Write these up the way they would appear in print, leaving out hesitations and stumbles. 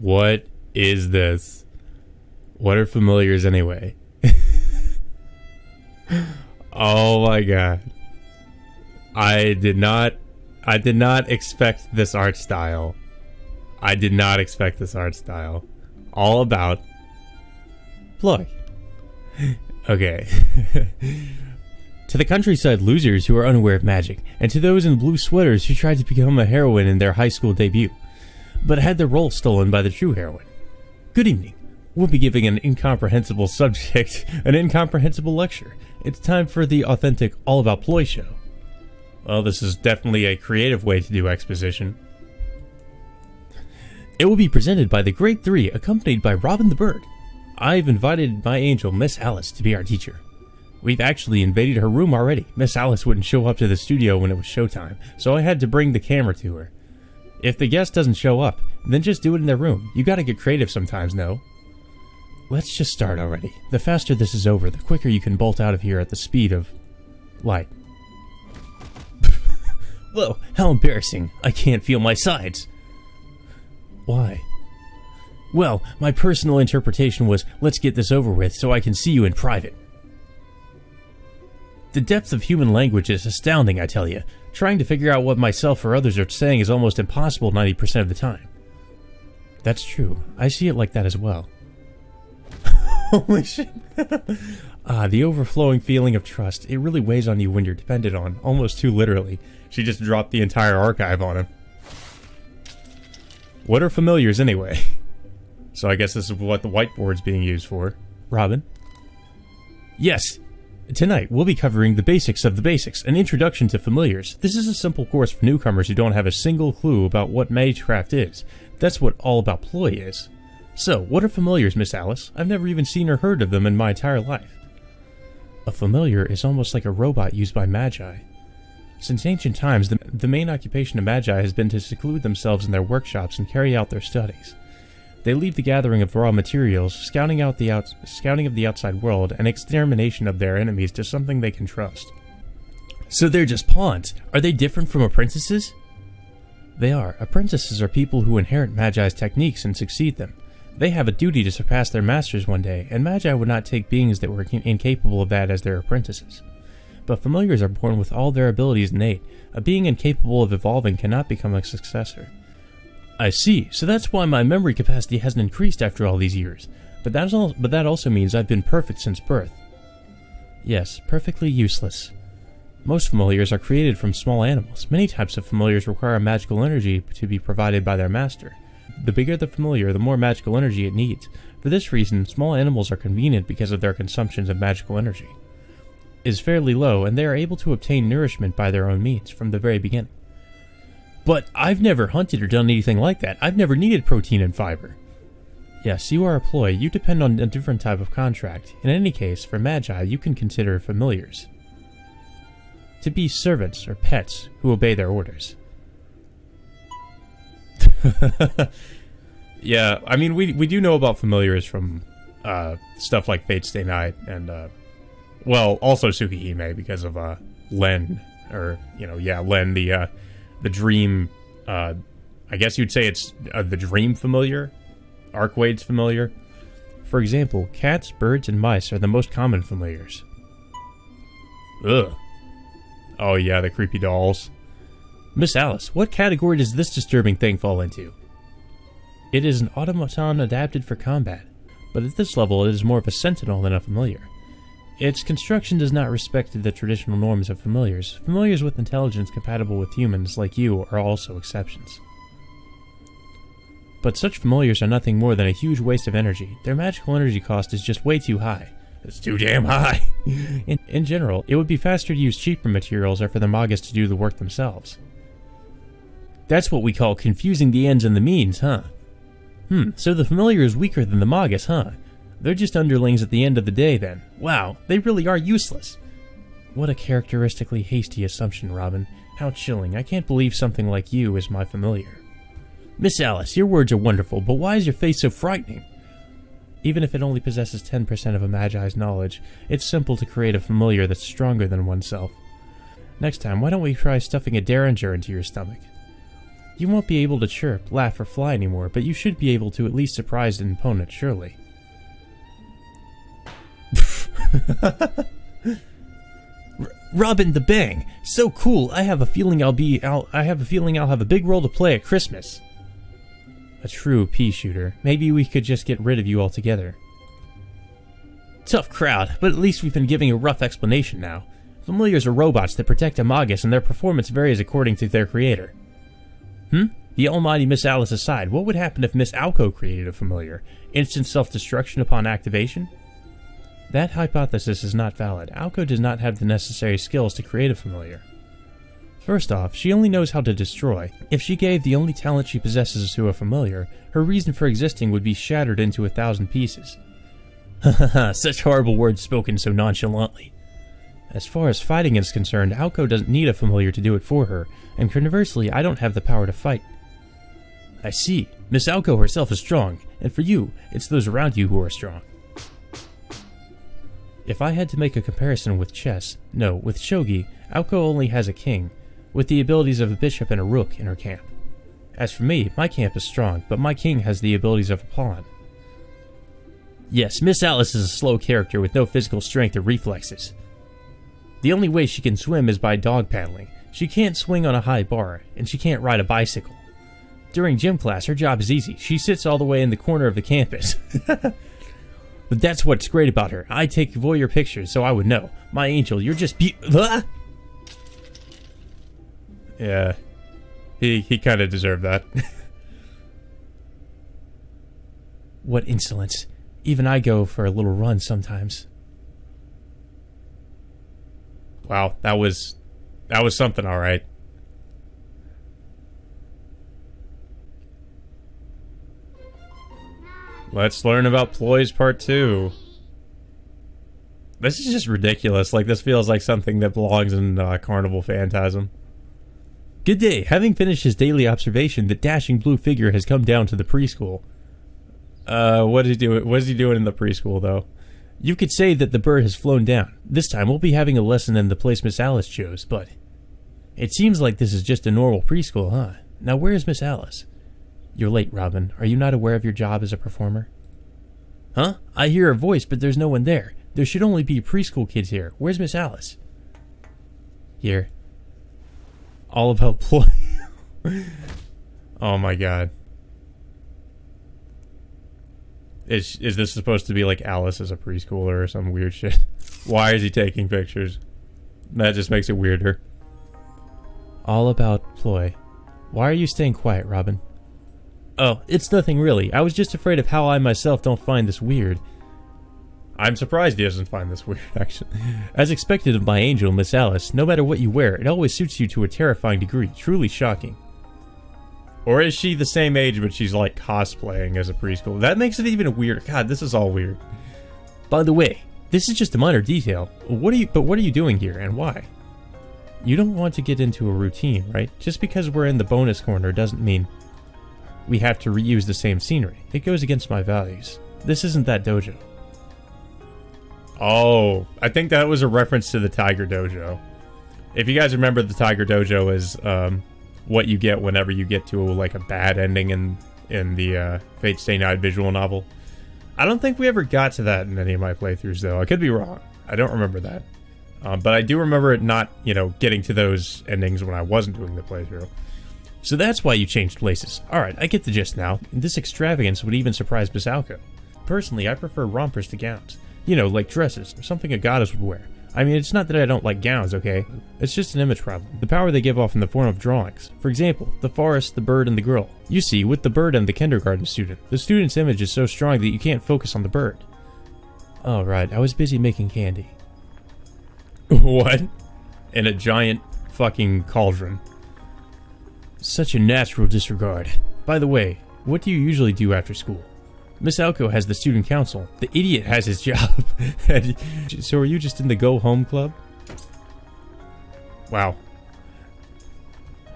What is this? What are familiars anyway? Oh my god. I did not expect this art style. I did not expect this art style. All about Ploy. Okay. To the countryside losers who are unaware of magic, and to those in blue sweaters who tried to become a heroine in their high school debut, but had their role stolen by the true heroine. Good evening. We'll be giving an incomprehensible subject an incomprehensible lecture. It's time for the authentic All About Ploy show. Well, this is definitely a creative way to do exposition. It will be presented by the Great Three, accompanied by Robin the Bird. I've invited my angel, Miss Alice, to be our teacher. We've actually invaded her room already. Miss Alice wouldn't show up to the studio when it was showtime, so I had to bring the camera to her. If the guest doesn't show up, then just do it in their room. You gotta get creative sometimes, no? Let's just start already. The faster this is over, the quicker you can bolt out of here at the speed of light. Whoa, how embarrassing. I can't feel my sides. Why? Well, my personal interpretation was, let's get this over with so I can see you in private. The depth of human language is astounding, I tell you. Trying to figure out what myself or others are saying is almost impossible 90% of the time. That's true. I see it like that as well. Holy shit. The overflowing feeling of trust. It really weighs on you when you're dependent on, almost too literally. She just dropped the entire archive on him. What are familiars anyway? So I guess this is what the whiteboard's being used for. Robin? Yes. Tonight, we'll be covering the basics of the basics, an introduction to familiars. This is a simple course for newcomers who don't have a single clue about what magecraft is. That's what All About Ploy is. So, what are familiars, Miss Alice? I've never even seen or heard of them in my entire life. A familiar is almost like a robot used by magi. Since ancient times, the main occupation of magi has been to seclude themselves in their workshops and carry out their studies. They leave the gathering of raw materials, scouting of the outside world, and extermination of their enemies to something they can trust. So they're just pawns. Are they different from apprentices? They are. Apprentices are people who inherit magi's techniques and succeed them. They have a duty to surpass their masters one day, and magi would not take beings that were incapable of that as their apprentices. But familiars are born with all their abilities innate. A being incapable of evolving cannot become a successor. I see, so that's why my memory capacity hasn't increased after all these years. But that also means I've been perfect since birth. Yes, perfectly useless. Most familiars are created from small animals. Many types of familiars require magical energy to be provided by their master. The bigger the familiar, the more magical energy it needs. For this reason, small animals are convenient because of their consumptions of magical energy. It is fairly low, and they are able to obtain nourishment by their own means from the very beginning. But I've never hunted or done anything like that. I've never needed protein and fiber. Yes, you are a Ploy. You depend on a different type of contract. In any case, for magi, you can consider familiars to be servants or pets who obey their orders. Yeah, I mean, we do know about familiars from stuff like Fate Stay Night and, well, also Tsukihime because of Len, or, you know, yeah, Len, the dream, I guess you'd say it's the dream familiar, Arcwade's familiar. For example, cats, birds, and mice are the most common familiars. Ugh. Oh yeah, the creepy dolls. Miss Alice, what category does this disturbing thing fall into? It is an automaton adapted for combat, but at this level it is more of a sentinel than a familiar. Its construction does not respect the traditional norms of familiars. Familiars with intelligence compatible with humans like you are also exceptions. But such familiars are nothing more than a huge waste of energy. Their magical energy cost is just way too high. It's too damn high! In general, it would be faster to use cheaper materials or for the magas to do the work themselves. That's what we call confusing the ends and the means, huh? So the familiar is weaker than the magas, huh? They're just underlings at the end of the day, then. Wow, they really are useless. What a characteristically hasty assumption, Robin. How chilling. I can't believe something like you is my familiar. Miss Alice, your words are wonderful, but why is your face so frightening? Even if it only possesses 10% of a magi's knowledge, it's simple to create a familiar that's stronger than oneself. Next time, why don't we try stuffing a derringer into your stomach? You won't be able to chirp, laugh, or fly anymore, but you should be able to at least surprise an opponent, surely. Robin the Bang! So cool! I have a feeling I'll have a big role to play at Christmas. A true pea shooter. Maybe we could just get rid of you altogether. Tough crowd, but at least we've been giving a rough explanation now. Familiars are robots that protect Amagus, and their performance varies according to their creator. The almighty Miss Alice aside, what would happen if Miss Alco created a familiar? Instant self-destruction upon activation? That hypothesis is not valid. Alco does not have the necessary skills to create a familiar. First off, she only knows how to destroy. If she gave the only talent she possesses to a familiar, her reason for existing would be shattered into 1,000 pieces. Hahaha, such horrible words spoken so nonchalantly. As far as fighting is concerned, Alco doesn't need a familiar to do it for her, and conversely, I don't have the power to fight. I see. Miss Alco herself is strong, and for you, it's those around you who are strong. If I had to make a comparison with chess, no, with shogi, Alco only has a king, with the abilities of a bishop and a rook in her camp. As for me, my camp is strong, but my king has the abilities of a pawn. Yes, Miss Alice is a slow character with no physical strength or reflexes. The only way she can swim is by dog paddling. She can't swing on a high bar, and she can't ride a bicycle. During gym class, her job is easy. She sits all the way in the corner of the campus. But that's what's great about her. I take voyeur pictures, so I would know. My angel, you're just Yeah. He kind of deserved that. What insolence. Even I go for a little run sometimes. Wow, that was something, all right. Let's learn about Ploy's Part 2. This is just ridiculous. Like, this feels like something that belongs in Carnival Phantasm. Good day. Having finished his daily observation, the dashing blue figure has come down to the preschool. What is he doing in the preschool, though? You could say that the bird has flown down. This time we'll be having a lesson in the place Miss Alice chose, but... It seems like this is just a normal preschool, huh? Now where is Miss Alice? You're late, Robin. Are you not aware of your job as a performer? Huh? I hear her voice, but there's no one there. There should only be preschool kids here. Where's Miss Alice? Here. All about Ploy. Oh my god. Is this supposed to be like Alice as a preschooler or some weird shit? Why is he taking pictures? That just makes it weirder. All about Ploy. Why are you staying quiet, Robin? Oh, it's nothing really. I was just afraid of how I myself don't find this weird. I'm surprised he doesn't find this weird, actually. As expected of my angel, Miss Alice, no matter what you wear, it always suits you to a terrifying degree. Truly shocking. Or is she the same age, but she's like cosplaying as a preschool? That makes it even weirder. God, this is all weird. By the way, this is just a minor detail. What are you doing here, and why? You don't want to get into a routine, right? Just because we're in the bonus corner doesn't mean we have to reuse the same scenery. It goes against my values. This isn't that dojo. Oh, I think that was a reference to the Tiger Dojo. If you guys remember, the Tiger Dojo is what you get whenever you get to like a bad ending in the Fate Stay Night visual novel. I don't think we ever got to that in any of my playthroughs, though. I could be wrong. I don't remember that. But I do remember it not, getting to those endings when I wasn't doing the playthrough. So that's why you changed places. Alright, I get the gist now. This extravagance would even surprise Bisalco. Personally, I prefer rompers to gowns. Like dresses, or something a goddess would wear. I mean, it's not that I don't like gowns, okay? It's just an image problem. The power they give off in the form of drawings. For example, the forest, the bird, and the girl. You see, with the bird and the kindergarten student, the student's image is so strong that you can't focus on the bird. Oh, right, I was busy making candy. What? In a giant fucking cauldron. Such a natural disregard. By the way, what do you usually do after school? Miss Alco has the student council. The idiot has his job. So are you just in the go home club? Wow.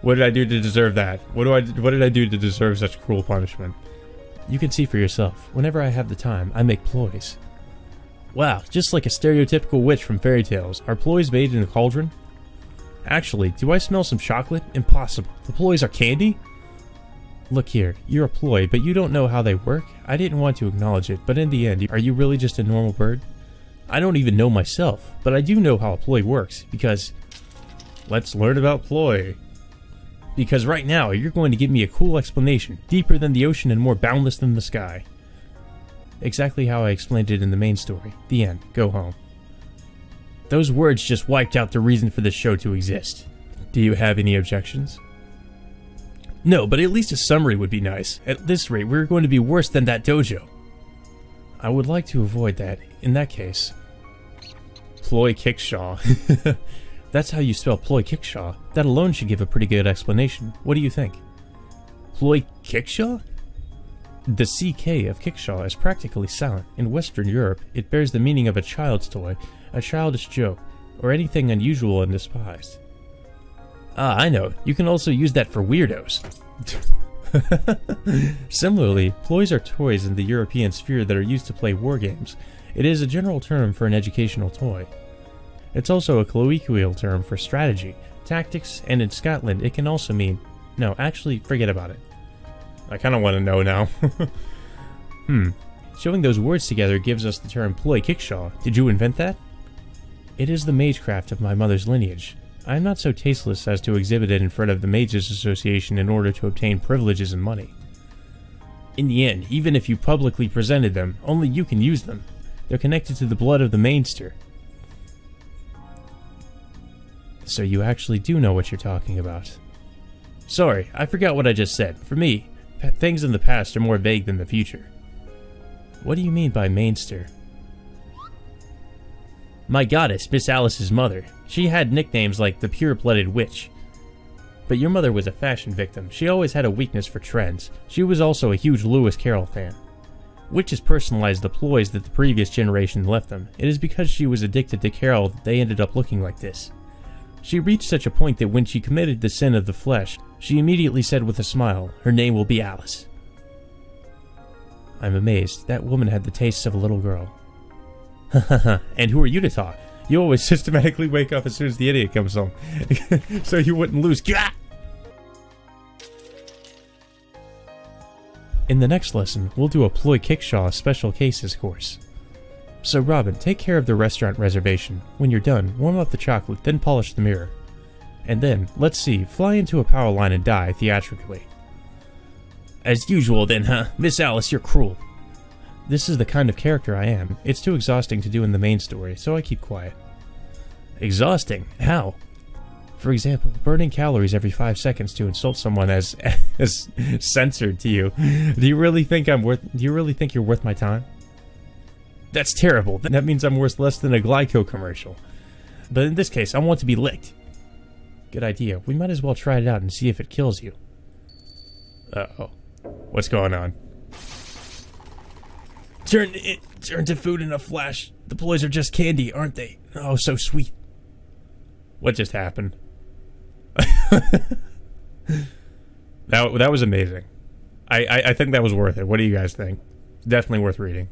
What did I do to deserve that? What did I do to deserve such cruel punishment? You can see for yourself. Whenever I have the time, I make ploys. Wow, just like a stereotypical witch from fairy tales. Are ploys made in a cauldron? Actually, do I smell some chocolate? Impossible. The ploys are candy? Look here, you're a Ploy, but you don't know how they work? I didn't want to acknowledge it, but in the end, are you really just a normal bird? I don't even know myself, but I do know how a Ploy works, because... Let's learn about Ploy. Because right now, you're going to give me a cool explanation, deeper than the ocean and more boundless than the sky. Exactly how I explained it in the main story. The end. Go home. Those words just wiped out the reason for this show to exist. Do you have any objections? No, but at least a summary would be nice. At this rate, we're going to be worse than that dojo. I would like to avoid that. In that case... Ploy Kickshaw. That's how you spell Ploy Kickshaw. That alone should give a pretty good explanation. What do you think? Ploy Kickshaw? The CK of Kickshaw is practically silent. In Western Europe, it bears the meaning of a child's toy, a childish joke, or anything unusual and despised. Ah, I know. You can also use that for weirdos. Similarly, ploys are toys in the European sphere that are used to play war games. It is a general term for an educational toy. It's also a colloquial term for strategy, tactics, and in Scotland it can also mean... No, actually, forget about it. I kind of want to know now. Showing those words together gives us the term Ploy Kickshaw. Did you invent that? It is the magecraft of my mother's lineage. I am not so tasteless as to exhibit it in front of the Mages Association in order to obtain privileges and money. In the end, even if you publicly presented them, only you can use them. They're connected to the blood of the Mainster. So you actually do know what you're talking about. Sorry, I forgot what I just said. For me, things in the past are more vague than the future. What do you mean by Mainster? My goddess, Miss Alice's mother. She had nicknames like the Pure-Blooded Witch. But your mother was a fashion victim. She always had a weakness for trends. She was also a huge Lewis Carroll fan. Witches personalized the ploys that the previous generation left them. It is because she was addicted to Carroll that they ended up looking like this. She reached such a point that when she committed the sin of the flesh, she immediately said with a smile, her name will be Alice. I'm amazed. That woman had the tastes of a little girl. And who are you to talk? You always systematically wake up as soon as the idiot comes home. So you wouldn't lose. In the next lesson, we'll do a Ploy Kickshaw Special Cases course. So Robin, take care of the restaurant reservation. When you're done, warm up the chocolate, then polish the mirror. And then, let's see, fly into a power line and die theatrically. As usual then, huh? Miss Alice, you're cruel. This is the kind of character I am. It's too exhausting to do in the main story, so I keep quiet. Exhausting? How? For example, burning calories every 5 seconds to insult someone as censored to you. Do you really think you're worth my time? That's terrible. That means I'm worth less than a Glyco commercial. But in this case, I want to be licked. Good idea. We might as well try it out and see if it kills you. Uh-oh. What's going on? Turn to food in a flash. The ploys are just candy, aren't they? Oh, so sweet. What just happened? That was amazing. I think that was worth it. What do you guys think? Definitely worth reading.